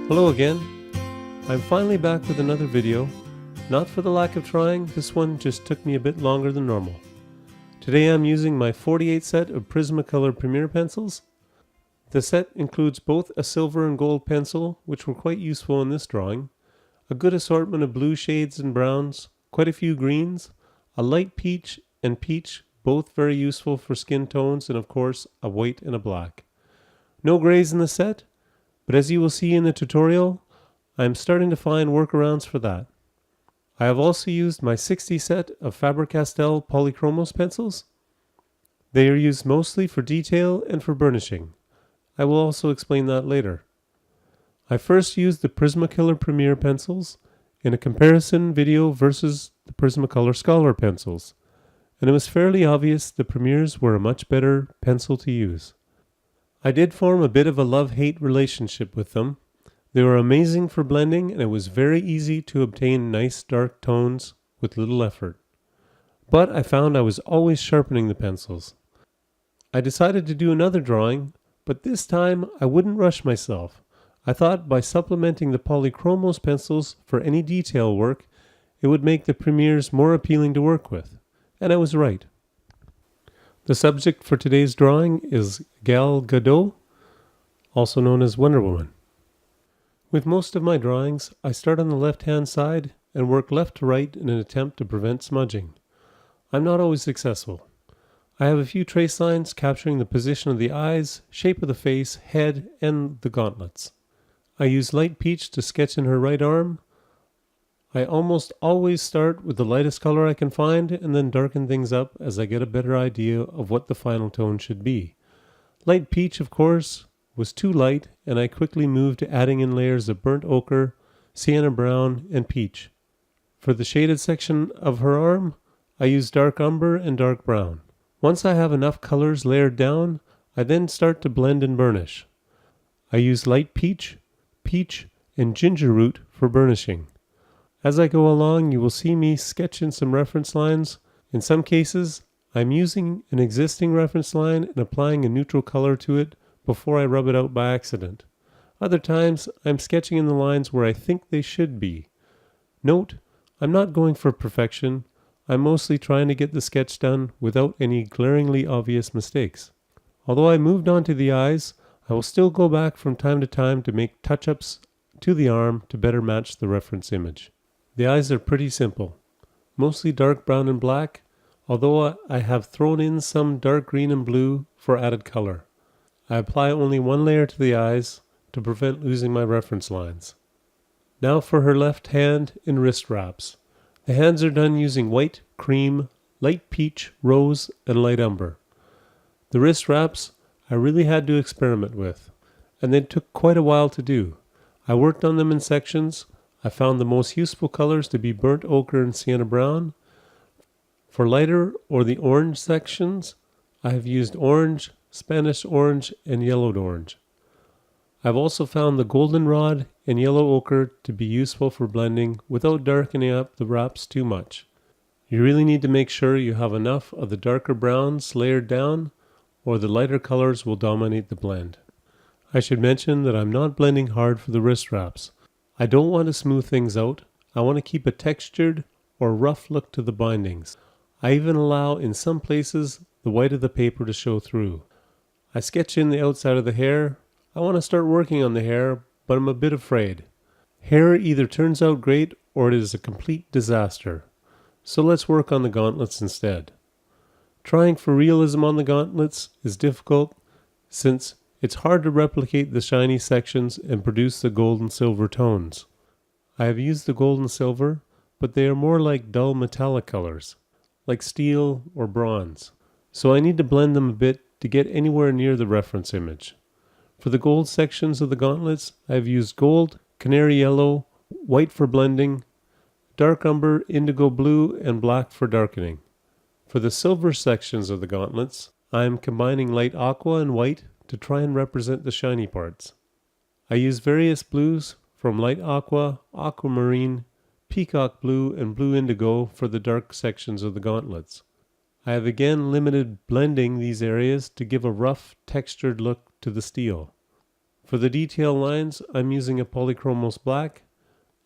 Hello again. I'm finally back with another video. Not for the lack of trying, this one just took me a bit longer than normal. Today I'm using my 48 set of Prismacolor Premier pencils. The set includes both a silver and gold pencil, which were quite useful in this drawing, a good assortment of blue shades and browns, quite a few greens, a light peach and peach, both very useful for skin tones, and of course a white and a black. No grays in the set, but as you will see in the tutorial, I am starting to find workarounds for that. I have also used my 60 set of Faber Castell Polychromos pencils. They are used mostly for detail and for burnishing. I will also explain that later. I first used the Prismacolor Premier pencils in a comparison video versus the Prismacolor Scholar pencils, and it was fairly obvious the Premiers were a much better pencil to use. I did form a bit of a love-hate relationship with them. They were amazing for blending, and it was very easy to obtain nice dark tones with little effort. But I found I was always sharpening the pencils. I decided to do another drawing, but this time I wouldn't rush myself. I thought by supplementing the Polychromos pencils for any detail work, it would make the Premiers more appealing to work with. And I was right. The subject for today's drawing is Gal Gadot, also known as Wonder Woman. With most of my drawings, I start on the left-hand side and work left to right in an attempt to prevent smudging. I'm not always successful. I have a few trace lines capturing the position of the eyes, shape of the face, head, and the gauntlets. I use light peach to sketch in her right arm. I almost always start with the lightest color I can find and then darken things up as I get a better idea of what the final tone should be. Light peach, of course, was too light, and I quickly moved to adding in layers of burnt ochre, sienna brown, and peach. For the shaded section of her arm, I use dark umber and dark brown. Once I have enough colors layered down, I then start to blend and burnish. I use light peach, and ginger root for burnishing. As I go along, you will see me sketch in some reference lines. In some cases, I'm using an existing reference line and applying a neutral color to it before I rub it out by accident. Other times, I'm sketching in the lines where I think they should be. Note, I'm not going for perfection. I'm mostly trying to get the sketch done without any glaringly obvious mistakes. Although I moved on to the eyes, I will still go back from time to time to make touch-ups to the arm to better match the reference image. The eyes are pretty simple, mostly dark brown and black, although I have thrown in some dark green and blue for added color. I apply only one layer to the eyes to prevent losing my reference lines. Now for her left hand and wrist wraps. The hands are done using white, cream, light peach, rose, and light umber. The wrist wraps I really had to experiment with, and they took quite a while to do. I worked on them in sections. I found the most useful colors to be burnt ochre and sienna brown. For lighter or the orange sections, I have used orange, Spanish orange, and yellowed orange. I've also found the goldenrod and yellow ochre to be useful for blending without darkening up the wraps too much. You really need to make sure you have enough of the darker browns layered down, or the lighter colors will dominate the blend. I should mention that I'm not blending hard for the wrist wraps. I don't want to smooth things out. I want to keep a textured or rough look to the bindings. I even allow in some places the white of the paper to show through. I sketch in the outside of the hair. I want to start working on the hair, but I'm a bit afraid. Hair either turns out great or it is a complete disaster. So let's work on the gauntlets instead. Trying for realism on the gauntlets is difficult since it's hard to replicate the shiny sections and produce the gold and silver tones. I have used the gold and silver, but they are more like dull metallic colors, like steel or bronze. So I need to blend them a bit to get anywhere near the reference image. For the gold sections of the gauntlets, I have used gold, canary yellow, white for blending, dark umber, indigo blue, and black for darkening. For the silver sections of the gauntlets, I am combining light aqua and white to try and represent the shiny parts. I use various blues from light aqua, aquamarine, peacock blue, and blue indigo for the dark sections of the gauntlets. I have again limited blending these areas to give a rough, textured look to the steel. For the detail lines, I'm using a Polychromos black.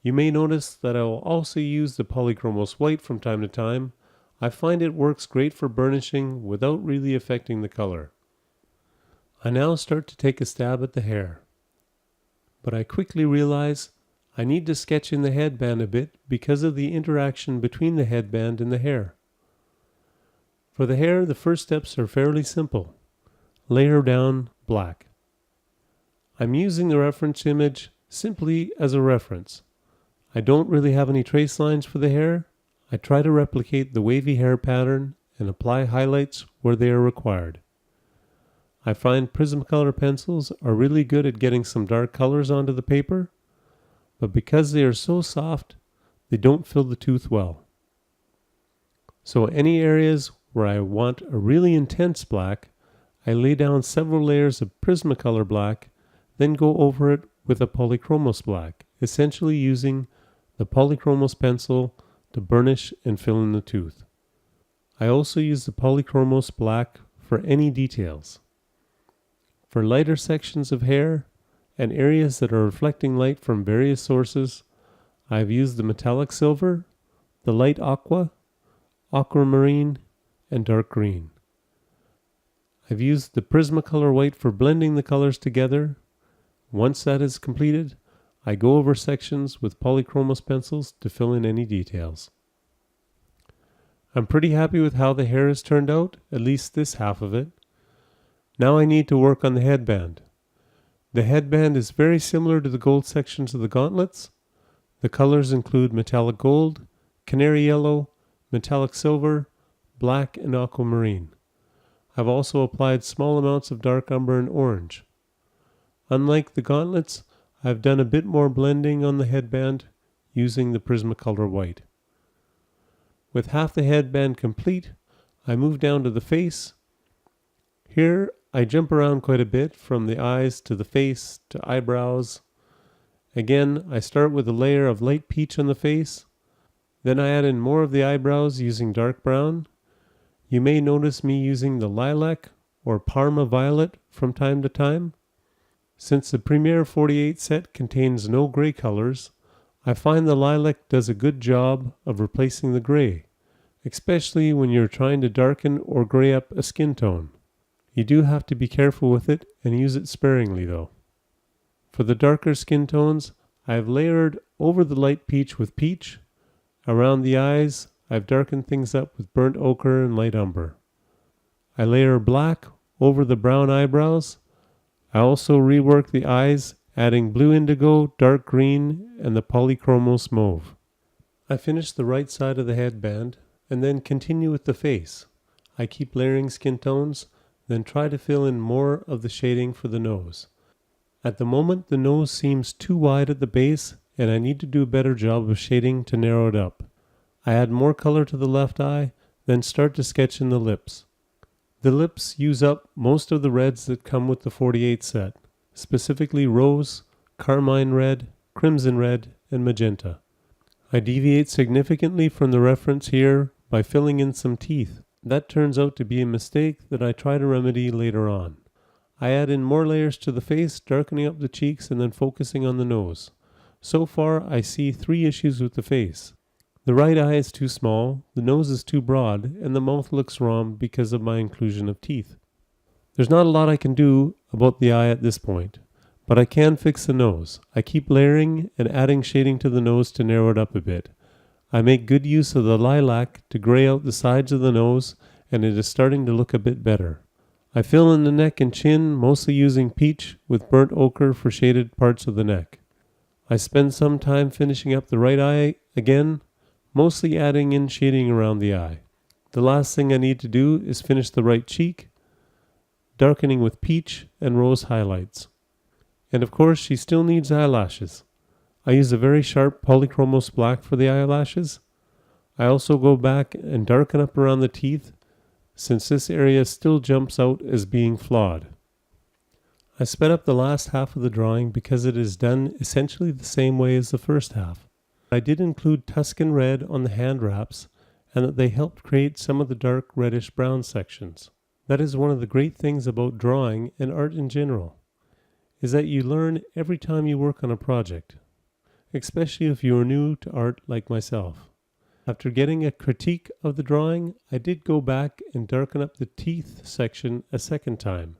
You may notice that I will also use the Polychromos white from time to time. I find it works great for burnishing without really affecting the color. I now start to take a stab at the hair. But I quickly realize I need to sketch in the headband a bit because of the interaction between the headband and the hair. For the hair, the first steps are fairly simple. Layer down black. I'm using the reference image simply as a reference. I don't really have any trace lines for the hair. I try to replicate the wavy hair pattern and apply highlights where they are required. I find Prismacolor pencils are really good at getting some dark colors onto the paper, but because they are so soft, they don't fill the tooth well. So any areas where I want a really intense black, I lay down several layers of Prismacolor black, then go over it with a Polychromos black, essentially using the Polychromos pencil to burnish and fill in the tooth. I also use the Polychromos black for any details. For lighter sections of hair and areas that are reflecting light from various sources, I've used the metallic silver, the light aqua, aquamarine, and dark green. I've used the Prismacolor white for blending the colors together. Once that is completed, I go over sections with Polychromos pencils to fill in any details. I'm pretty happy with how the hair has turned out, at least this half of it. Now I need to work on the headband. The headband is very similar to the gold sections of the gauntlets. The colors include metallic gold, canary yellow, metallic silver, black, and aquamarine. I've also applied small amounts of dark umber and orange. Unlike the gauntlets, I've done a bit more blending on the headband using the Prismacolor white. With half the headband complete, I move down to the face. Here I jump around quite a bit from the eyes to the face to eyebrows. Again, I start with a layer of light peach on the face. Then I add in more of the eyebrows using dark brown. You may notice me using the lilac or Parma violet from time to time. Since the Premier 48 set contains no gray colors, I find the lilac does a good job of replacing the gray, especially when you're trying to darken or gray up a skin tone. You do have to be careful with it and use it sparingly though. For the darker skin tones, I have layered over the light peach with peach. Around the eyes, I've darkened things up with burnt ochre and light umber. I layer black over the brown eyebrows. I also rework the eyes, adding blue indigo, dark green, and the Polychromos mauve. I finish the right side of the headband and then continue with the face. I keep layering skin tones, then try to fill in more of the shading for the nose. At the moment, the nose seems too wide at the base, and I need to do a better job of shading to narrow it up. I add more color to the left eye, then start to sketch in the lips. The lips use up most of the reds that come with the 48 set, specifically rose, carmine red, crimson red, and magenta. I deviate significantly from the reference here by filling in some teeth. That turns out to be a mistake that I try to remedy later on. I add in more layers to the face, darkening up the cheeks and then focusing on the nose. So far, I see 3 issues with the face. The right eye is too small, the nose is too broad, and the mouth looks wrong because of my inclusion of teeth. There's not a lot I can do about the eye at this point, but I can fix the nose. I keep layering and adding shading to the nose to narrow it up a bit. I make good use of the lilac to gray out the sides of the nose, and it is starting to look a bit better. I fill in the neck and chin, mostly using peach with burnt ochre for shaded parts of the neck. I spend some time finishing up the right eye again, mostly adding in shading around the eye. The last thing I need to do is finish the right cheek, darkening with peach and rose highlights. And of course, she still needs eyelashes. I use a very sharp Polychromos black for the eyelashes. I also go back and darken up around the teeth, since this area still jumps out as being flawed. I sped up the last half of the drawing because it is done essentially the same way as the first half. I did include Tuscan red on the hand wraps, and that they helped create some of the dark reddish brown sections. That is one of the great things about drawing and art in general. is that you learn every time you work on a project, especially if you are new to art like myself. After getting a critique of the drawing, I did go back and darken up the teeth section a second time.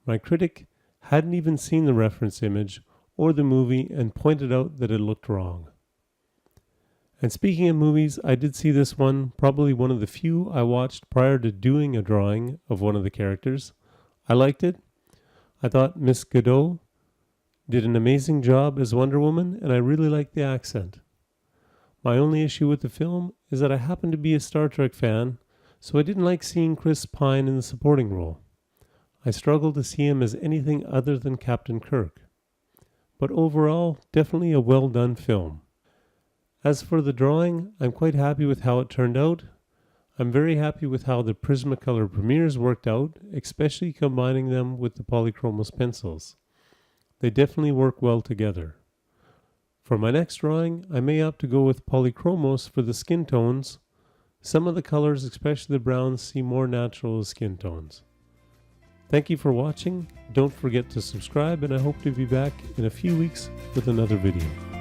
My critic hadn't even seen the reference image or the movie and pointed out that it looked wrong. And speaking of movies, I did see this one, probably one of the few I watched prior to doing a drawing of one of the characters. I liked it. I thought Miss Gadot did an amazing job as Wonder Woman, and I really liked the accent. My only issue with the film is that I happen to be a Star Trek fan, so I didn't like seeing Chris Pine in the supporting role. I struggled to see him as anything other than Captain Kirk. But overall, definitely a well-done film. As for the drawing, I'm quite happy with how it turned out. I'm very happy with how the Prismacolor Premiers worked out, especially combining them with the Polychromos pencils. They definitely work well together. For my next drawing, I may opt to go with Polychromos for the skin tones. Some of the colors, especially the browns, seem more natural as skin tones. Thank you for watching. Don't forget to subscribe, and I hope to be back in a few weeks with another video.